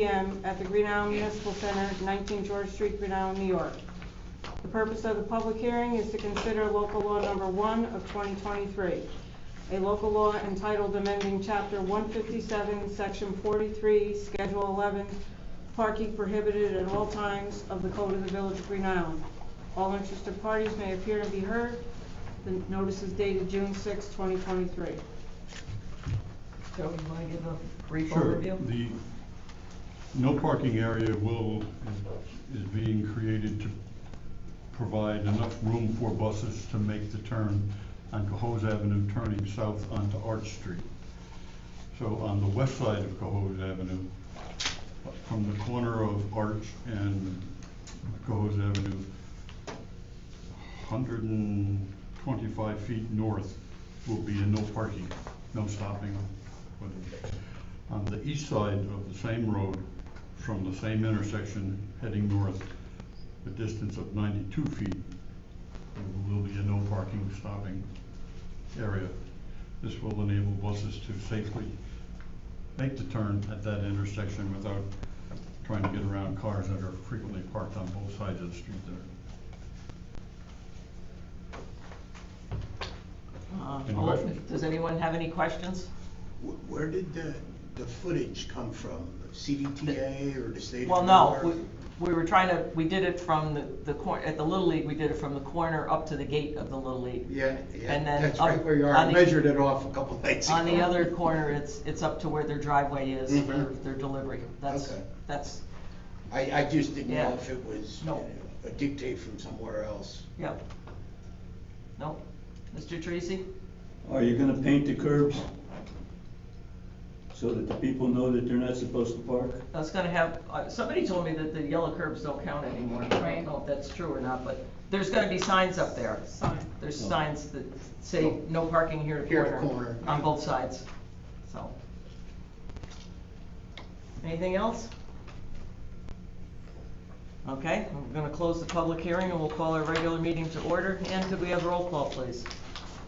p.m. at the Green Island Municipal Center, 19 George Street, Green Island, New York. The purpose of the public hearing is to consider local law number 1 of 2023, a local law entitled amending Chapter 157, Section 43, Schedule 11, parking prohibited at all times of the Code of the Village of Green Island. All interested parties may appear and be heard. The notice is dated June 6, 2023. Joe, you want to give a brief Sure. overview? The no parking area is being created to provide enough room for buses to make the turn on Cohoes Avenue turning south onto Arch Street. So on the west side of Cohoes Avenue, from the corner of Arch and Cohoes Avenue, 125 feet north will be a no parking, no stopping. On the east side of the same road, from the same intersection heading north, a distance of 92 feet, there will be a no parking stopping area. This will enable buses to safely make the turn at that intersection without trying to get around cars that are frequently parked on both sides of the street there. Does anyone have any questions? Where did the footage come from? CDTA or the state? Well, no, we were trying to, we did it from the corner, at the Little League, we did it from the corner up to the gate of the Little League. Yeah, And then that's up right where you are. on I the- measured it off a couple nights ago. On the other corner, it's up to where their driveway is for Mhm. their delivery. Okay. That's, I just didn't Yeah. know if it was No. a dictate from somewhere else. yeah. No? Mr. Tracy? Are you gonna paint the curbs so that the people know that they're not supposed to park? I was gonna have, somebody told me that the yellow curbs don't count anymore. I don't know if that's true or not, but there's gonna be signs up there. There's signs that say no parking here to Here to corner. corner. On both sides, so. Anything else? Okay, we're gonna close the public hearing and we'll call our regular meeting to order. And could we have roll call, please?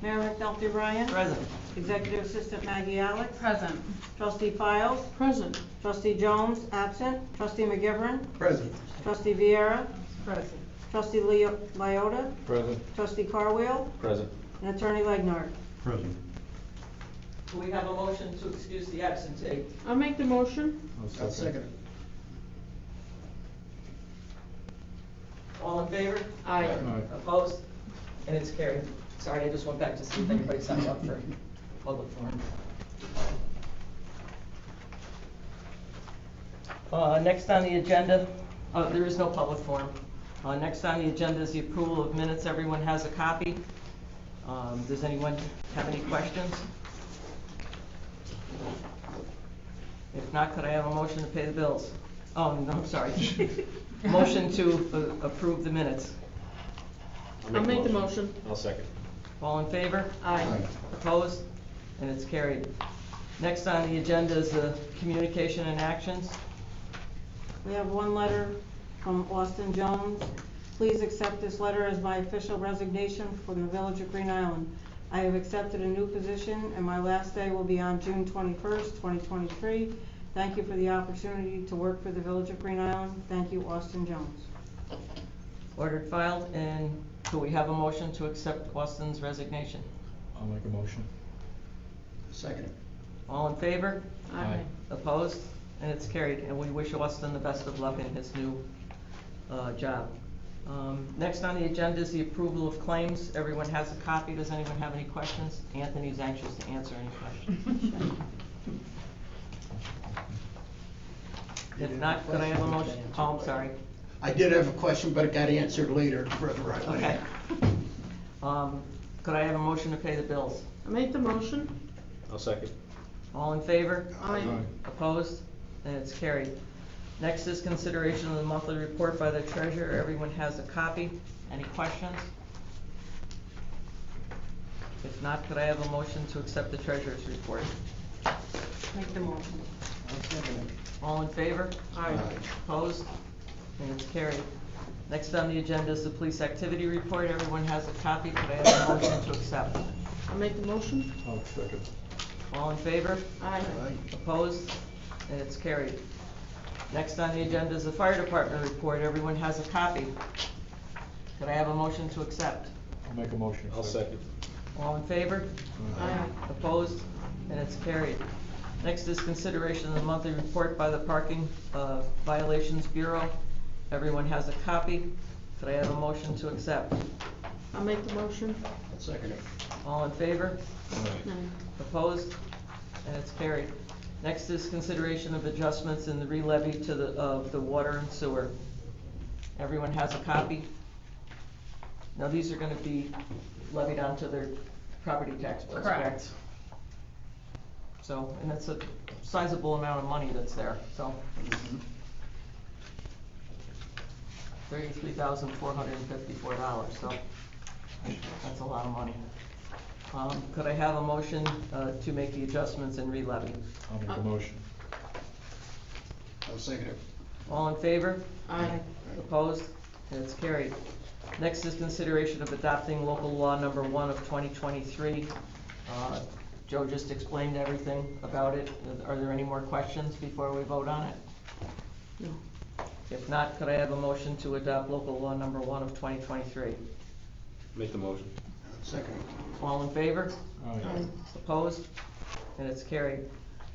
Mayor McNulty Bryan. Present. Executive Assistant Maggie Alex. Present. Trustee Files. Present. Trustee Jones, absent. Trustee McGivern. Present. Trustee Viera. Present. Trustee Lyota. Present. Trustee Carwheel. Present. And Attorney Legnard. Present. Do we have a motion to excuse the absentee? I'll make the motion. I'll second it. All in favor? Aye. Opposed? And it's carried. Sorry, I just went back to see if anybody signed up for public forum. Next on the agenda, there is no public forum. Next on the agenda is the approval of minutes. Everyone has a copy. Does anyone have any questions? If not, could I have a motion to pay the bills? Oh, no, I'm sorry. Motion to approve the minutes. I'll make the motion. I'll second. All in favor? Aye. Opposed? And it's carried. Next on the agenda is the communication and actions. We have one letter from Austin Jones. Please accept this letter as my official resignation from the Village of Green Island. I have accepted a new position and my last day will be on June 21st, 2023. Thank you for the opportunity to work for the Village of Green Island. Thank you, Austin Jones. Ordered, filed, and do we have a motion to accept Austin's resignation? I'll make a motion. Second it. All in favor? Aye. Opposed? And it's carried, and we wish Austin the best of luck in his new job. Next on the agenda is the approval of claims. Everyone has a copy. Does anyone have any questions? Anthony's anxious to answer any questions. If not, could I have a motion? Oh, I'm sorry. I did have a question, but it got answered later, further right. Okay. Could I have a motion to pay the bills? I'll make the motion. I'll second. All in favor? Aye. Opposed? And it's carried. Next is consideration of the monthly report by the treasurer. Everyone has a copy. Any questions? If not, could I have a motion to accept the treasurer's report? Make the motion. All in favor? Aye. Opposed? And it's carried. Next on the agenda is the police activity report. Everyone has a copy. Could I have a motion to accept? I'll make the motion. I'll second. All in favor? Aye. Opposed? And it's carried. Next on the agenda is the fire department report. Everyone has a copy. Could I have a motion to accept? I'll make a motion. I'll second. All in favor? Aye. Opposed? And it's carried. Next is consideration of the monthly report by the Parking Violations Bureau. Everyone has a copy. Could I have a motion to accept? I'll make the motion. I'll second it. All in favor? Aye. Opposed? And it's carried. Next is consideration of adjustments in the re-levy to of the water and sewer. Everyone has a copy. Now, these are gonna be levied onto their property tax bills, correct? Correct. So, and it's a sizable amount of money that's there, so. $33,454, so that's a lot of money. Could I have a motion to make the adjustments and re-levy? I'll make a motion. I'll second it. All in favor? Aye. Opposed? And it's carried. Next is consideration of adopting local law number 1 of 2023. Joe just explained everything about it. Are there any more questions before we vote on it? No. If not, could I have a motion to adopt local law number 1 of 2023? Make the motion. I'll second it. All in favor? Aye. Opposed? And it's carried.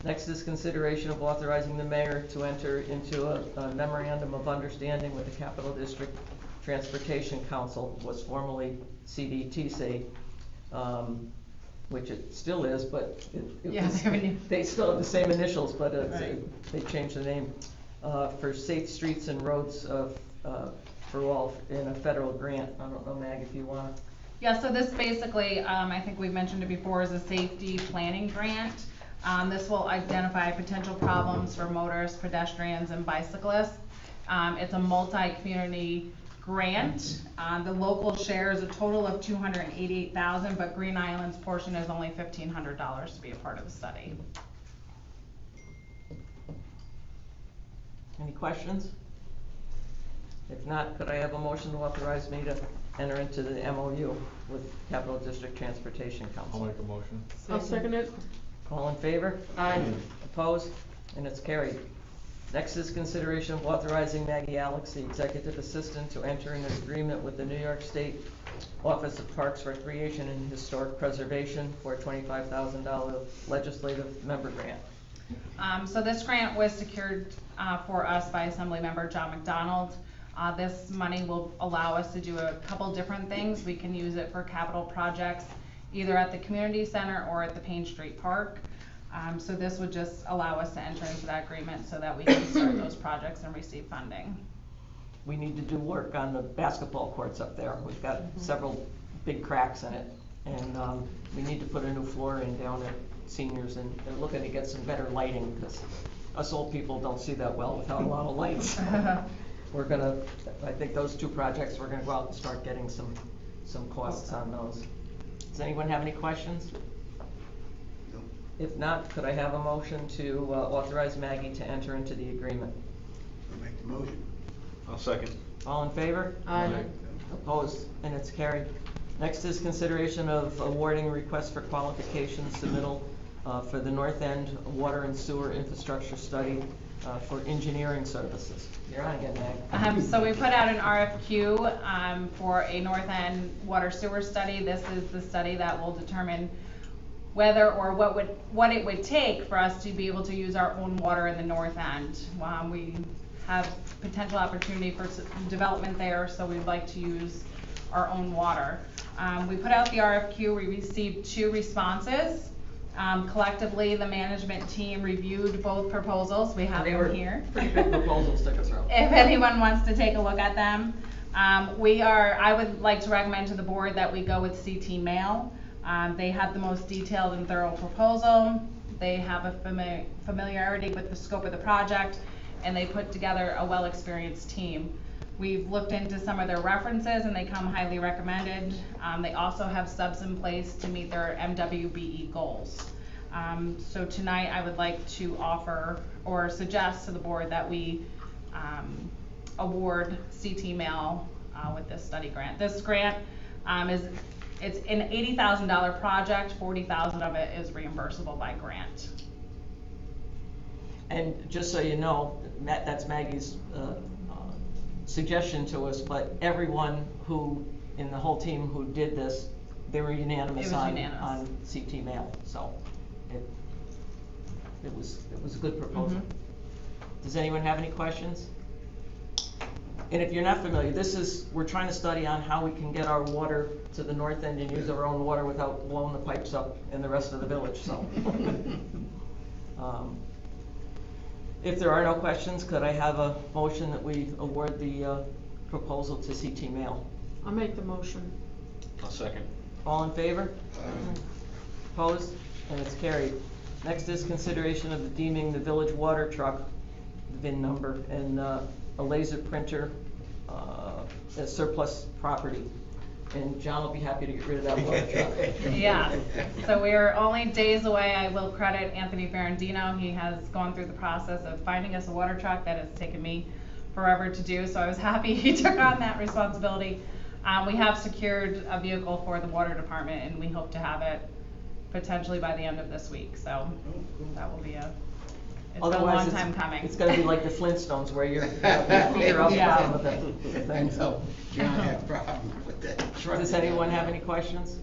Next is consideration of authorizing the mayor to enter into a memorandum of understanding with the Capital District Transportation Council, was formerly CDTC, which it still is, but they still have the same initials, but they changed the name, for Safe Streets and Roads for all in a federal grant. I don't know, Mag, if you want to. Yeah, so this basically, I think we've mentioned it before, is a safety planning grant. This will identify potential problems for motorists, pedestrians, and bicyclists. It's a multi-community grant. The local share is a total of $288,000, but Green Island's portion is only $1,500 to be a part of the study. Any questions? If not, could I have a motion to authorize me to enter into the MOU with Capital District Transportation I'll Council? make a motion. I'll second it. All in favor? Aye. Opposed? And it's carried. Next is consideration of authorizing Maggie Alex, the Executive Assistant, to enter in an agreement with the New York State Office of Parks, Recreation, and Historic Preservation for a $25,000 legislative member grant. So this grant was secured for us by Assemblymember John McDonald. This money will allow us to do a couple different things. We can use it for capital projects, either at the community center or at the Payne Street Park. So this would just allow us to enter into that agreement so that we can start those projects and receive funding. We need to do work on the basketball courts up there. We've got several big cracks in it, and we need to put a new floor in down at Seniors, and they're looking to get some better lighting, because us old people don't see that well without a lot of lights. We're gonna, I think those two projects, we're gonna go out and start getting some costs on those. Does anyone have any questions? No. If not, could I have a motion to authorize Maggie to enter into the agreement? I'll make the motion. I'll second. All in favor? Aye. Opposed? And it's carried. Next is consideration of awarding a request for qualifications submittal for the North End Water and Sewer Infrastructure Study for engineering services. You're on again, Mag. So we put out an RFQ for a North End water sewer study. This is the study that will determine whether or what it would take for us to be able to use our own water in the North End. We have potential opportunity for development there, so we'd like to use our own water. We put out the RFQ. We received 2 responses. Collectively, the management team reviewed both proposals. We have them here. Pretty big proposals to go through. If anyone wants to take a look at them. I would like to recommend to the board that we go with CT Mail. They have the most detailed and thorough proposal. They have a familiarity with the scope of the project, and they put together a well-experienced team. We've looked into some of their references, and they come highly recommended. They also have subs in place to meet their MWBE goals. So tonight I would like to offer or suggest to the board that we award CT Mail with this study grant. This grant it's an $80,000 project. $40,000 of it is reimbursable by grant. And just so you know, that's Maggie's suggestion to us, but everyone who, in the whole team who did this, they were unanimous It was on unanimous. CT mail, so it was a good proposal. Mhm. Does anyone have any questions? And if you're not familiar, we're trying to study on how we can get our water to the north end and use our own water without blowing the pipes up in the rest of the village, so. If there are no questions, could I have a motion that we award the proposal to CT Mail? I'll make the motion. I'll second. All in favor? Opposed? And it's carried. Next is consideration of deeming the village water truck, VIN number, and a laser printer as surplus property. And John will be happy to get rid of that water truck. Yeah, so we are only days away. I will credit Anthony Ferrandino. He has gone through the process of finding us a water truck that has taken me forever to do, so I was happy he took on that responsibility. We have secured a vehicle for the water department, and we hope to have it potentially by the end of this week, so that will be it's been a Otherwise, long time coming. It's gonna be like the Flintstones where you're off the Yeah. bottom of the thing, so. John had problems with that truck. Does anyone have any questions?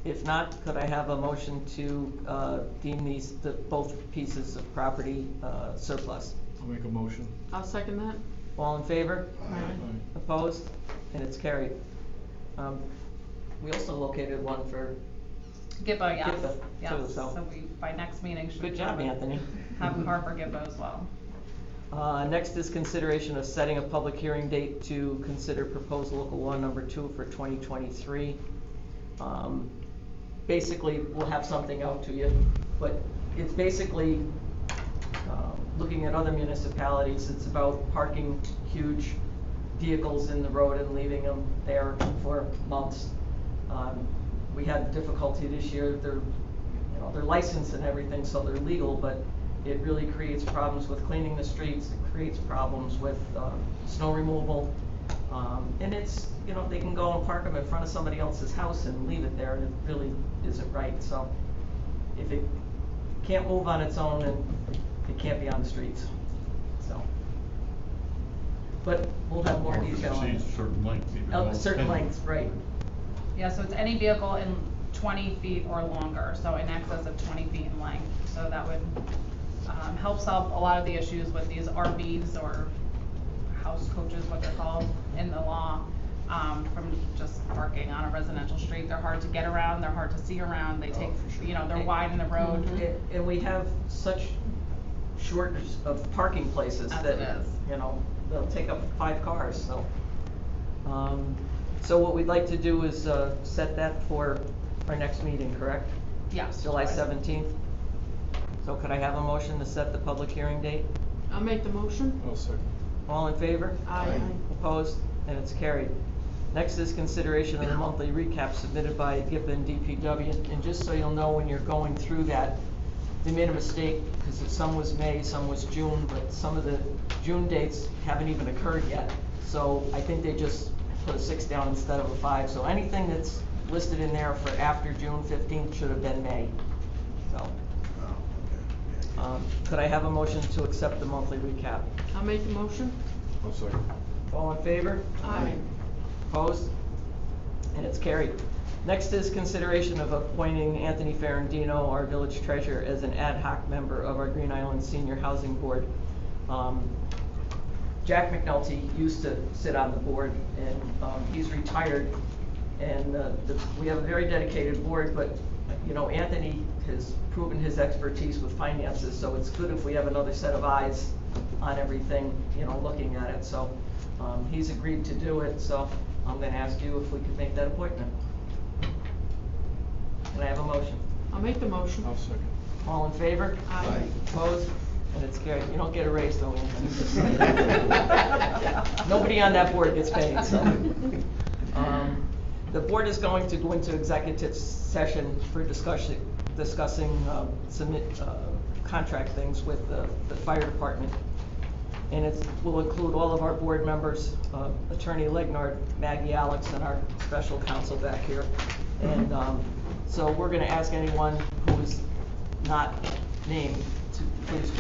If not, could I have a motion to deem both pieces of property surplus? I'll make a motion. I'll second that. All in favor? Aye. Opposed? And it's carried. We also located one for, Gibbo, yes, Gibbo, yes, too, so. so we, by next meeting, should. good job, Anthony. Have a car for Gibbo as well. Next is consideration of setting a public hearing date to consider proposed local law number 2 for 2023. Basically, we'll have something out to you, but it's basically looking at other municipalities. It's about parking huge vehicles in the road and leaving them there for months. We had difficulty this year. They're licensed and everything, so they're legal, but it really creates problems with cleaning the streets. It creates problems with snow removal. And it's, they can go and park them in front of somebody else's house and leave it there, and it really isn't right. So if it can't move on its own, then it can't be on the streets, so. But we'll have more Or if it detail on it. exceeds a certain length. even Of though a it's certain 10. length, right. Yeah, so it's any vehicle in 20 feet or longer, so in excess of 20 feet in length. So that would help solve a lot of the issues with these RVs or house coaches, what they're called in the law, from just parking on a residential street. They're hard to get around, they're hard to see around, they take, they're wide in the road. And we have such shortage of parking places As that, it is. they'll take up 5 cars, so. So what we'd like to do is set that for our next meeting, correct? Yes. July 17th. So could I have a motion to set the public hearing date? I'll make the motion. I'll second. All in favor? Aye. Opposed? And it's carried. Next is consideration of the monthly recap submitted by Gibbon DPW. And just so you'll know, when you're going through that, they made a mistake because some was May, some was June, but some of the June dates haven't even occurred yet. So I think they just put a 6 down instead of a 5. So anything that's listed in there for after June 15th should have been May. So, Oh, okay. could I have a motion to accept the monthly recap? I'll make the motion. I'll second. All in favor? Aye. Opposed? And it's carried. Next is consideration of appointing Anthony Ferrandino, our village treasurer, as an ad hoc member of our Green Island Senior Housing Board. Jack McNulty used to sit on the board, and he's retired. And we have a very dedicated board, but Anthony has proven his expertise with finances, so it's good if we have another set of eyes on everything, looking at it. So he's agreed to do it, so I'm going to ask you if we could make that appointment. Can I have a motion? I'll make the motion. I'll second. All in favor? Aye. Opposed? And it's carried. You don't get a raise though, Anthony. Nobody on that board gets paid, so. The board is going to go into executive session for discussing some contract things with the fire department. And it will include all of our board members, Attorney Legnard, Maggie Alex, and our special counsel back here. And so we're going to ask anyone who is not named to please dwell